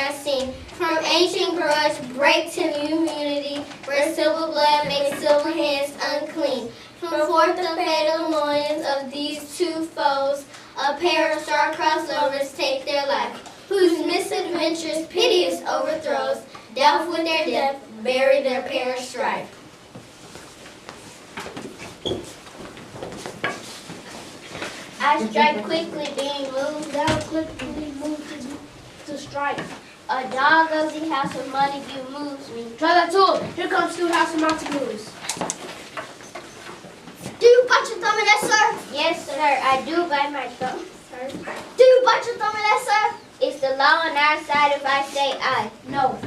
are seen. From ancient grudge break to new unity, where silver blood makes silver hands unclean. From forth the fatal loins of these two foes, a pair of star-crossed lovers take their life, whose misadventures, piteous overthrows, delve with their death, bury their perished strife. I strike quickly, being moved, thou quickly moved to strike. A dog of the house of Montague moves me. Try that tool. Here comes two house of Montagues. Do you bite your thumb in that, sir? Yes, sir, I do bite my thumb, sir. Do you bite your thumb in that, sir? It's the law on our side if I say I. No.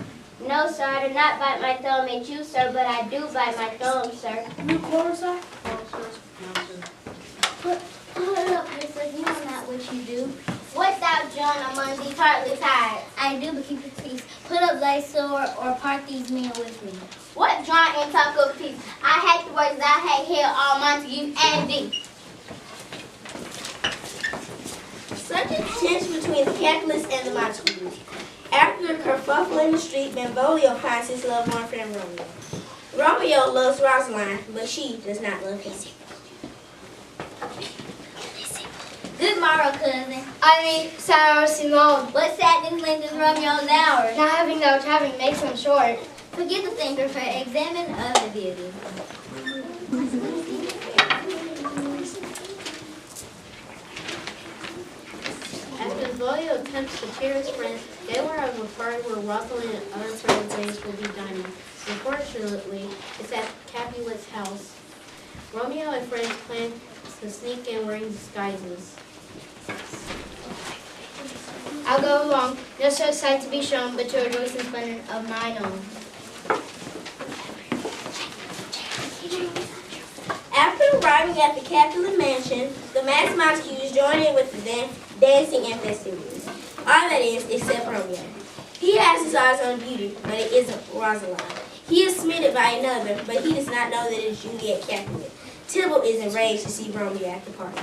No, sir, I do not bite my thumb at you, sir, but I do bite my thumb, sir. You quarter, sir? Put it up, mister, you know not what you do. What thou, John, among these heartless hides? I do, but keep your peace. Put up thy sword or part these men with me. What, John, and talk of peace? I hate the words that I hate here, all Montague and thee. Such a tension between the Capitalists and the Montagues. After a kerfuffle in the street, Benvolio finds his loved one friend Romeo. Romeo loves Rosaline, but she does not love him. Good morrow, cousin. Sarah Simone. What sadness lengthens Romeo's hours? Not having no traveling makes him short. Forget the thinker for examine other beauty. As Benvolio attempts to cheer his friends, they were of a party where Rosalind and other friends days will be dining. Unfortunately, it's at Capulet's house. Romeo and friends plan to sneak in wearing disguises. I'll go along. No such sight to be shown, but to rejoice in splendor of mine own. After arriving at the Capulet mansion, the masked Montagues join in with the dancing and festivities. All that is, except Romeo. He has his eyes on beauty, but it isn't Rosaline. He is smitten by another, but he does not know that it is Juliet Capulet. Tybalt is enraged to see Romeo at the party.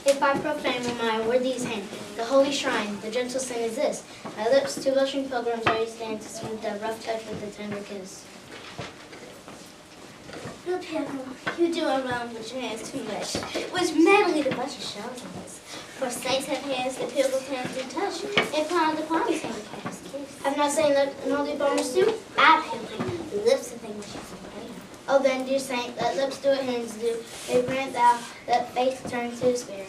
If I profane with my worthy's hand, the holy shrine, the gentle sin is this. My lips, two blushing pilgrims, ready stand to smooth that rough touch with a tender kiss. No, Pilgrim, you do wrong with your hands too much. Which madly the butcher shows us. For saints have hands that pilgrims' hands do touch, and palm the palms hand the cast kiss. I'm not saying that an holy bonus do. I, Pilgrim, the lips of things you can pray. Oh then, dear saint, let lips do what hands do. May grant thou that faith turn to despair.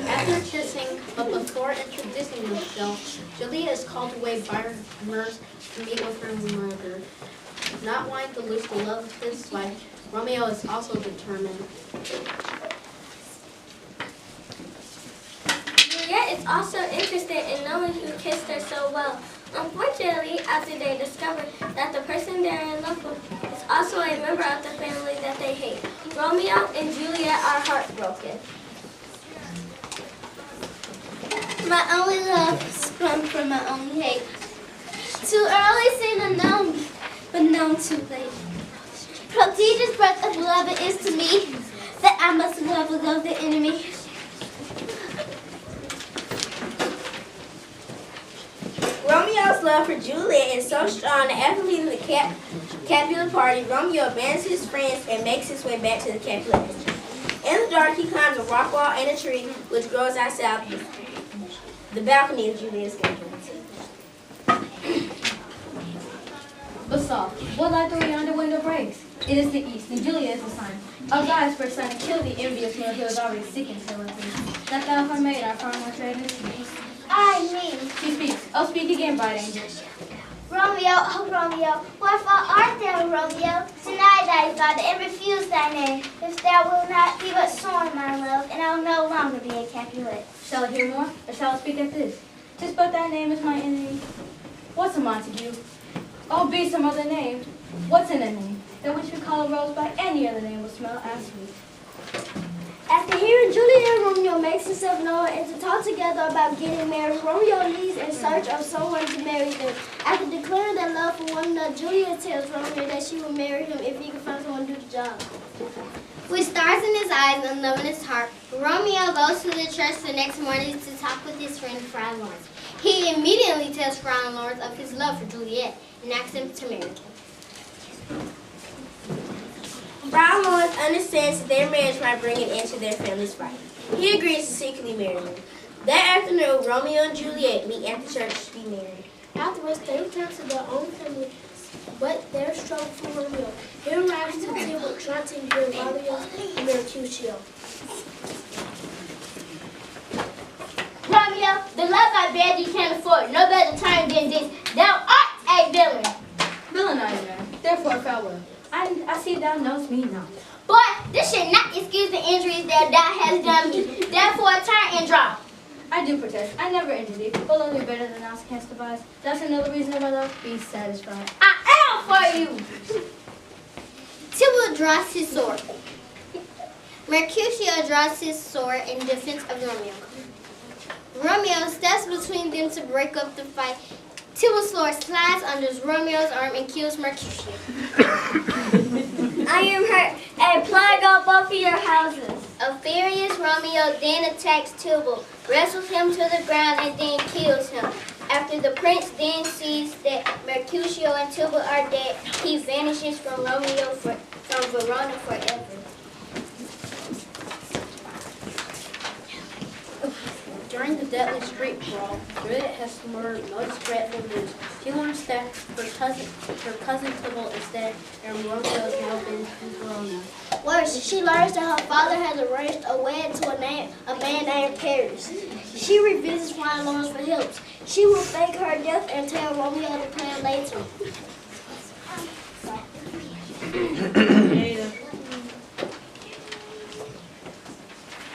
After kissing, but before introducing himself, Juliet is called away by her nurse to meet with her mother. Not wanting to lose the love of his wife, Romeo is also determined. Juliet is also interested in knowing who kissed her so well. Unfortunately, after they discover that the person they're in love with is also a member of the family that they hate, Romeo and Juliet are heartbroken. My only love sprung from my only hate. Too early seen unknown, but known too late. Prodigious breath of love it is to me that I must love the enemy. Romeo's love for Juliet is so strong that after leaving the Capulet party, Romeo abandons his friends and makes his way back to the Capulet mansion. In the dark, he climbs a rock wall and a tree which grows outside the balcony of Juliet's bedroom. Basalt, what light through yonder window breaks? It is the east, and Juliet is the sign. Of God's first son, kill the envious man who is already seeking to live peace. That thou her maid, our far more trade in peace. I mean, She speaks. Oh, speak again, bright angel. Romeo, oh Romeo, wherefore art thou, Romeo? Deny thy father and refuse thy name. If thou wilt not, be but sworn, my love, and I'll no longer be a Capulet. Shall I hear more, or shall I speak at this? 'Tis but thy name is my enemy. What's a Montague? Oh, be some other name. What's in a name? That which we call a rose by any other name will smell as sweet. After hearing Juliet and Romeo makes himself known and to talk together about getting married, Romeo leaves in search of someone to marry them. After declaring their love for one another, Juliet tells Romeo that she will marry him if he can find someone to do the job. With stars in his eyes and love in his heart, Romeo goes to the church the next morning to talk with his friend Friar Lawrence. He immediately tells Friar Lawrence of his love for Juliet and asks him to marry him. Friar Lawrence understands that their marriage might bring an end to their family's fight. He agrees to secretly marry them. That afternoon, Romeo and Juliet meet at the church to be married. Afterwards, they return to their own family, but their struggle for Romeo. He arrives to deal with trying to get Romeo and Mercutio. Romeo, the love I bear you can't afford. No better time than this. Thou art a villain. Villain I am, therefore farewell. I see thou knowest me not. Boy, this should not excuse the injuries that thou hast done me. Therefore, turn and draw. I do protest. I never injured thee, but love thee better than thou canst devise. That's another reason of my love. Be satisfied. I am for you. Tybalt draws his sword. Mercutio draws his sword in defense of Romeo. Romeo steps between them to break up the fight. Tybalt's sword slides under Romeo's arm and kills Mercutio. I am hurt. A plague on both of your houses. A furious Romeo then attacks Tybalt, wrestles him to the ground, and then kills him. After the prince then sees that Mercutio and Tybalt are dead, he vanishes from Verona forever. During the deadly street brawl, Juliet has learned most dreadful news. She learns that her cousin Tybalt is dead, and Romeo has now been in Verona. Worse, she learns that her father has arranged a wedding to a man named Paris. She revisits Friar Lawrence for help. She will fake her death and tell Romeo the plan later.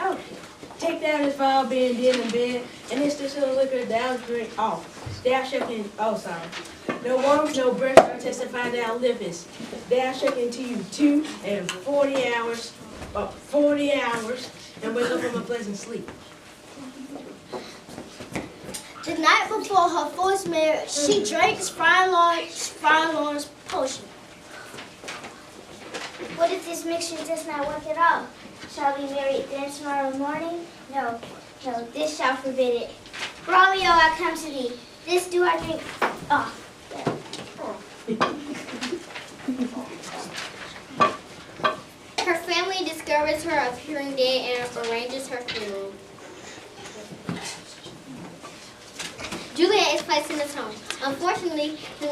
Oh, take that as far being dead in bed, and it's this little liquor thou drink off. Thou shalt no worms, no breath, shall testify thou livest. Thou shalt continue 2 and 40 hours, and wake up from a pleasant sleep. The night before her forced marriage, she drinks Friar Lawrence's potion. What if this mixture does not work at all? Shall we marry it then tomorrow morning? No, this shall forbid it. Romeo, I come to thee. This do I drink. Oh, Her family discovers her appearing dead and arranges her funeral. Juliet is placed in a tomb. Unfortunately, the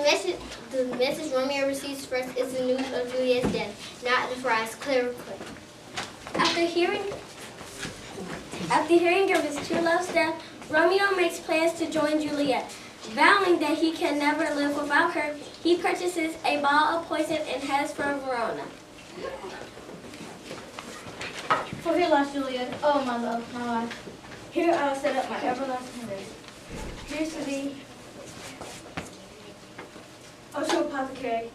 message Romeo receives first is the news of Juliet's death, not the friar's clever clip. After hearing of his true love's death, Romeo makes plans to join Juliet. Vowing that he can never live without her, he purchases a ball of poison and heads for Verona. For here lies Juliet, oh my love, my life. Here I'll set up my everlasting rest. Here's to thee, oh true apothecary,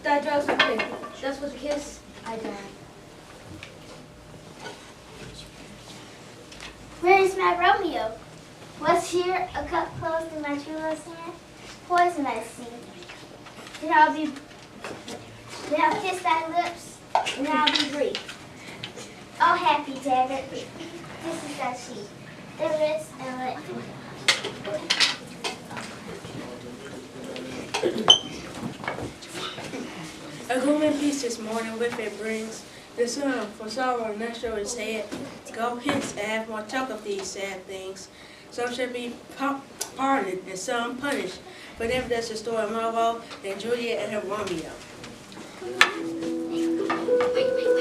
thy drugs are quick. Thus with a kiss, I die. where is my Romeo? Was here a cup closed in my true love's hand? Poison I see. Then I'll kiss thy lips, and I'll be brief. Oh, happy dagger, this is thy sheath. Then wrist and let me. A gloomy peace this morning with it brings the sun, for sorrow not show its head. Go hence and have more talk of these sad things. Some shall be pardoned and some punished. But never does the story more woe than Juliet and her Romeo. Wait.